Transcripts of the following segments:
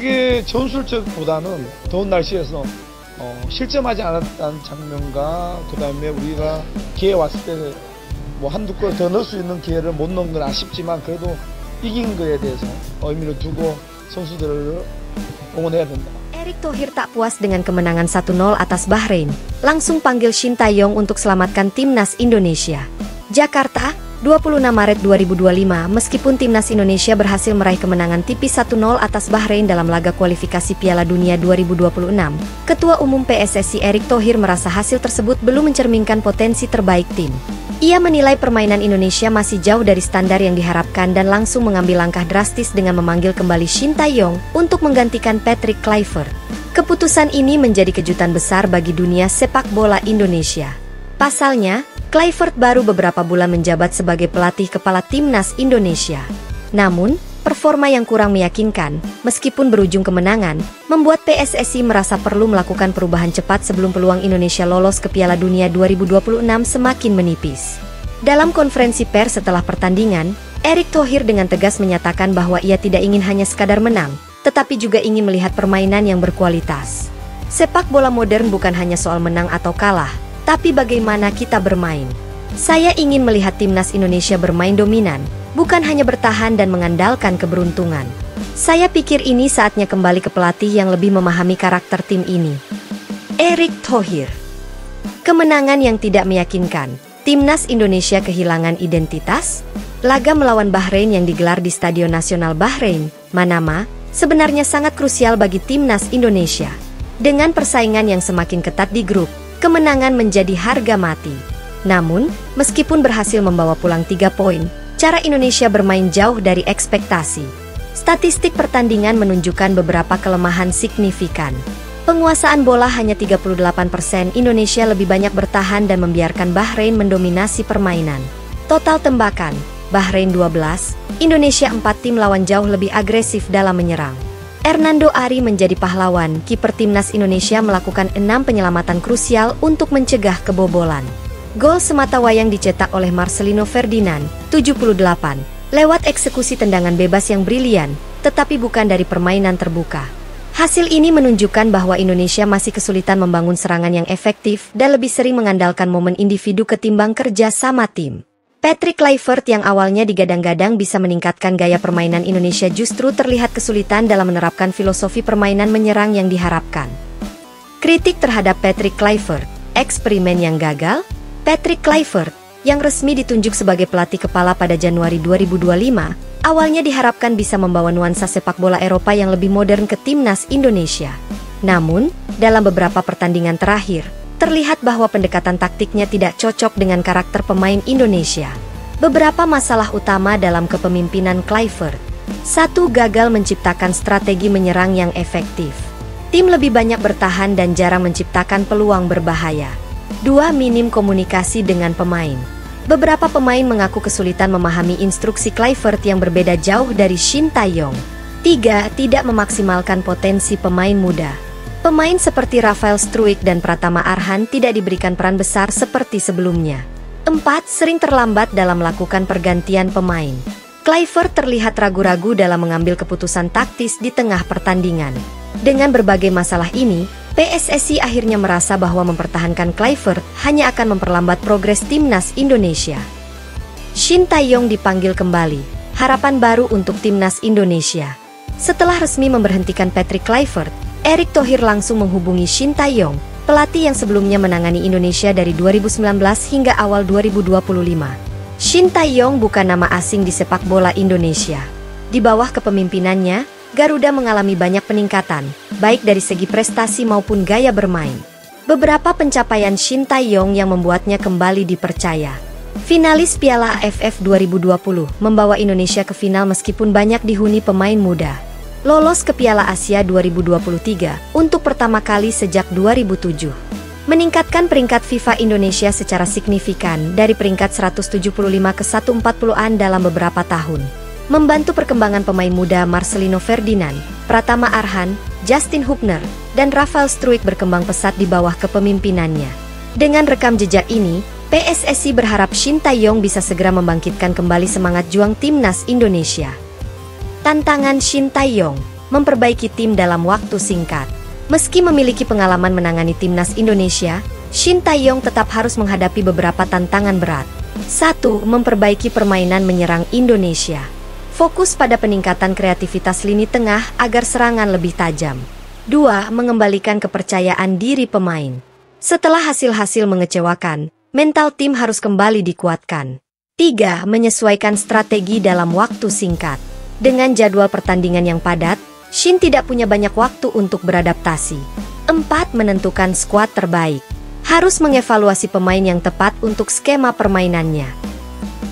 되게 전술적보다는 더운 날씨에서 실점하지 않았다는 장면과 그다음에 우리가 기회 왔을 때 뭐 한두 골 더 넣을 수 있는 기회를 못 넣은 건 아쉽지만 그래도 이긴 거에 대해서 의미를 두고 선수들을 응원해야 된다. Erick Thohir tak puas dengan kemenangan 1-0 atas Bahrain, langsung panggil Shin Tae-yong untuk selamatkan timnas Indonesia. Jakarta, 26 Maret 2025. Meskipun timnas Indonesia berhasil meraih kemenangan tipis 1-0 atas Bahrain dalam laga kualifikasi Piala Dunia 2026, Ketua Umum PSSI Erick Thohir merasa hasil tersebut belum mencerminkan potensi terbaik tim. Ia menilai permainan Indonesia masih jauh dari standar yang diharapkan dan langsung mengambil langkah drastis dengan memanggil kembali Shin Tae-yong untuk menggantikan Patrick Kluivert. Keputusan ini menjadi kejutan besar bagi dunia sepak bola Indonesia. Pasalnya, Kluivert baru beberapa bulan menjabat sebagai pelatih kepala timnas Indonesia. Namun, performa yang kurang meyakinkan, meskipun berujung kemenangan, membuat PSSI merasa perlu melakukan perubahan cepat sebelum peluang Indonesia lolos ke Piala Dunia 2026 semakin menipis. Dalam konferensi pers setelah pertandingan, Erick Thohir dengan tegas menyatakan bahwa ia tidak ingin hanya sekadar menang, tetapi juga ingin melihat permainan yang berkualitas. Sepak bola modern bukan hanya soal menang atau kalah, tapi bagaimana kita bermain. Saya ingin melihat timnas Indonesia bermain dominan, bukan hanya bertahan dan mengandalkan keberuntungan. Saya pikir ini saatnya kembali ke pelatih yang lebih memahami karakter tim ini. Erick Thohir. Kemenangan yang tidak meyakinkan. Timnas Indonesia kehilangan identitas. Laga melawan Bahrain yang digelar di Stadion Nasional Bahrain, Manama, sebenarnya sangat krusial bagi timnas Indonesia. Dengan persaingan yang semakin ketat di grup, kemenangan menjadi harga mati. Namun, meskipun berhasil membawa pulang 3 poin, cara Indonesia bermain jauh dari ekspektasi. Statistik pertandingan menunjukkan beberapa kelemahan signifikan. Penguasaan bola hanya 38%, Indonesia lebih banyak bertahan dan membiarkan Bahrain mendominasi permainan. Total tembakan, Bahrain 12, Indonesia 4. Tim lawan jauh lebih agresif dalam menyerang. Hernando Ari menjadi pahlawan, kiper timnas Indonesia melakukan 6 penyelamatan krusial untuk mencegah kebobolan. Gol sematawayang dicetak oleh Marcelino Ferdinand, 78, lewat eksekusi tendangan bebas yang brilian, tetapi bukan dari permainan terbuka. Hasil ini menunjukkan bahwa Indonesia masih kesulitan membangun serangan yang efektif dan lebih sering mengandalkan momen individu ketimbang kerja sama tim. Patrick Kluivert yang awalnya digadang-gadang bisa meningkatkan gaya permainan Indonesia justru terlihat kesulitan dalam menerapkan filosofi permainan menyerang yang diharapkan. Kritik terhadap Patrick Kluivert, eksperimen yang gagal. Patrick Kluivert, yang resmi ditunjuk sebagai pelatih kepala pada Januari 2025, awalnya diharapkan bisa membawa nuansa sepak bola Eropa yang lebih modern ke timnas Indonesia. Namun, dalam beberapa pertandingan terakhir, terlihat bahwa pendekatan taktiknya tidak cocok dengan karakter pemain Indonesia. Beberapa masalah utama dalam kepemimpinan Kluivert. 1. Gagal menciptakan strategi menyerang yang efektif. Tim lebih banyak bertahan dan jarang menciptakan peluang berbahaya. 2. Minim komunikasi dengan pemain. Beberapa pemain mengaku kesulitan memahami instruksi Kluivert yang berbeda jauh dari Shin Tae-yong. 3. Tidak memaksimalkan potensi pemain muda. Pemain seperti Rafael Struijk dan Pratama Arhan tidak diberikan peran besar seperti sebelumnya. 4. Sering terlambat dalam melakukan pergantian pemain. Kluivert terlihat ragu-ragu dalam mengambil keputusan taktis di tengah pertandingan. Dengan berbagai masalah ini, PSSI akhirnya merasa bahwa mempertahankan Kluivert hanya akan memperlambat progres timnas Indonesia. Shin Tae-yong dipanggil kembali, harapan baru untuk timnas Indonesia. Setelah resmi memberhentikan Patrick Kluivert, Erick Thohir langsung menghubungi Shin Tae-yong, pelatih yang sebelumnya menangani Indonesia dari 2019 hingga awal 2025. Shin Tae-yong bukan nama asing di sepak bola Indonesia. Di bawah kepemimpinannya, Garuda mengalami banyak peningkatan, baik dari segi prestasi maupun gaya bermain. Beberapa pencapaian Shin Tae-yong yang membuatnya kembali dipercaya. Finalis Piala AFF 2020 membawa Indonesia ke final meskipun banyak dihuni pemain muda. Lolos ke Piala Asia 2023 untuk pertama kali sejak 2007. Meningkatkan peringkat FIFA Indonesia secara signifikan dari peringkat 175 ke 140-an dalam beberapa tahun. Membantu perkembangan pemain muda Marcelino Ferdinand, Pratama Arhan, Justin Hubner, dan Rafael Struijk berkembang pesat di bawah kepemimpinannya. Dengan rekam jejak ini, PSSI berharap Shin Tae-yong bisa segera membangkitkan kembali semangat juang timnas Indonesia. Tantangan Shin Tae-yong. memperbaiki tim dalam waktu singkat. Meski memiliki pengalaman menangani timnas Indonesia, Shin Tae-yong tetap harus menghadapi beberapa tantangan berat. 1. Memperbaiki permainan menyerang Indonesia. Fokus pada peningkatan kreativitas lini tengah agar serangan lebih tajam. 2. Mengembalikan kepercayaan diri pemain. Setelah hasil-hasil mengecewakan, mental tim harus kembali dikuatkan. 3. Menyesuaikan strategi dalam waktu singkat. Dengan jadwal pertandingan yang padat, Shin tidak punya banyak waktu untuk beradaptasi. 4. Menentukan skuad terbaik. Harus mengevaluasi pemain yang tepat untuk skema permainannya.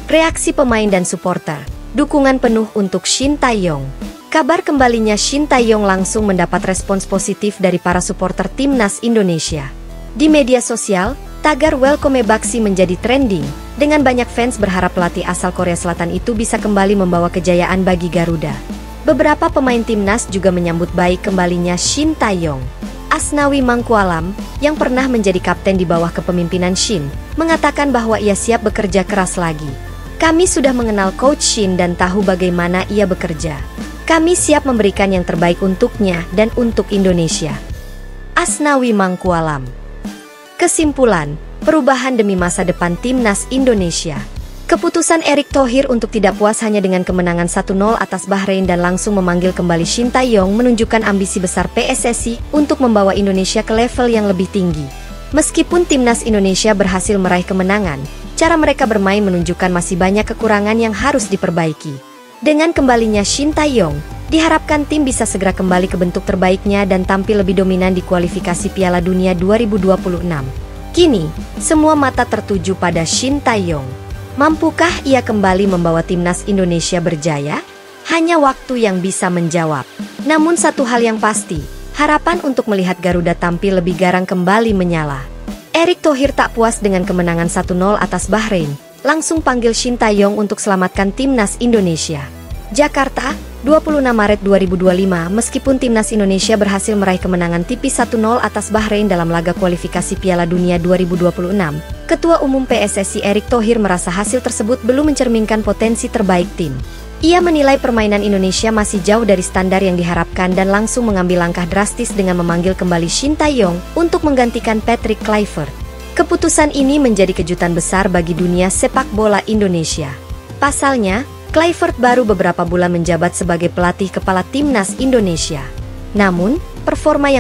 Reaksi pemain dan supporter. Dukungan penuh untuk Shin Tae-yong. Kabar kembalinya Shin Tae-yong langsung mendapat respons positif dari para supporter timnas Indonesia. Di media sosial, tagar "Welcome Baksi" menjadi trending, dengan banyak fans berharap pelatih asal Korea Selatan itu bisa kembali membawa kejayaan bagi Garuda. Beberapa pemain timnas juga menyambut baik kembalinya Shin Tae-yong. Asnawi Mangkualam, yang pernah menjadi kapten di bawah kepemimpinan Shin, mengatakan bahwa ia siap bekerja keras lagi. "Kami sudah mengenal Coach Shin dan tahu bagaimana ia bekerja. Kami siap memberikan yang terbaik untuknya dan untuk Indonesia." Asnawi Mangkualam. Kesimpulan, perubahan demi masa depan timnas Indonesia. Keputusan Erick Thohir untuk tidak puas hanya dengan kemenangan 1-0 atas Bahrain dan langsung memanggil kembali Shin Tae-yong menunjukkan ambisi besar PSSI untuk membawa Indonesia ke level yang lebih tinggi. Meskipun timnas Indonesia berhasil meraih kemenangan, cara mereka bermain menunjukkan masih banyak kekurangan yang harus diperbaiki. Dengan kembalinya Shin Tae-yong, diharapkan tim bisa segera kembali ke bentuk terbaiknya dan tampil lebih dominan di kualifikasi Piala Dunia 2026. Kini, semua mata tertuju pada Shin Tae-yong. Mampukah ia kembali membawa timnas Indonesia berjaya? Hanya waktu yang bisa menjawab. Namun satu hal yang pasti, harapan untuk melihat Garuda tampil lebih garang kembali menyala. Erick Thohir tak puas dengan kemenangan 1-0 atas Bahrain, langsung panggil Shin Tae-yong untuk selamatkan timnas Indonesia. Jakarta, 26 Maret 2025. Meskipun timnas Indonesia berhasil meraih kemenangan tipis 1-0 atas Bahrain dalam laga kualifikasi Piala Dunia 2026, Ketua Umum PSSI Erick Thohir merasa hasil tersebut belum mencerminkan potensi terbaik tim. Ia menilai permainan Indonesia masih jauh dari standar yang diharapkan dan langsung mengambil langkah drastis dengan memanggil kembali Shin Tae-yong untuk menggantikan Patrick Kluivert. Keputusan ini menjadi kejutan besar bagi dunia sepak bola Indonesia. Pasalnya, Kluivert baru beberapa bulan menjabat sebagai pelatih kepala timnas Indonesia. Namun, performa yang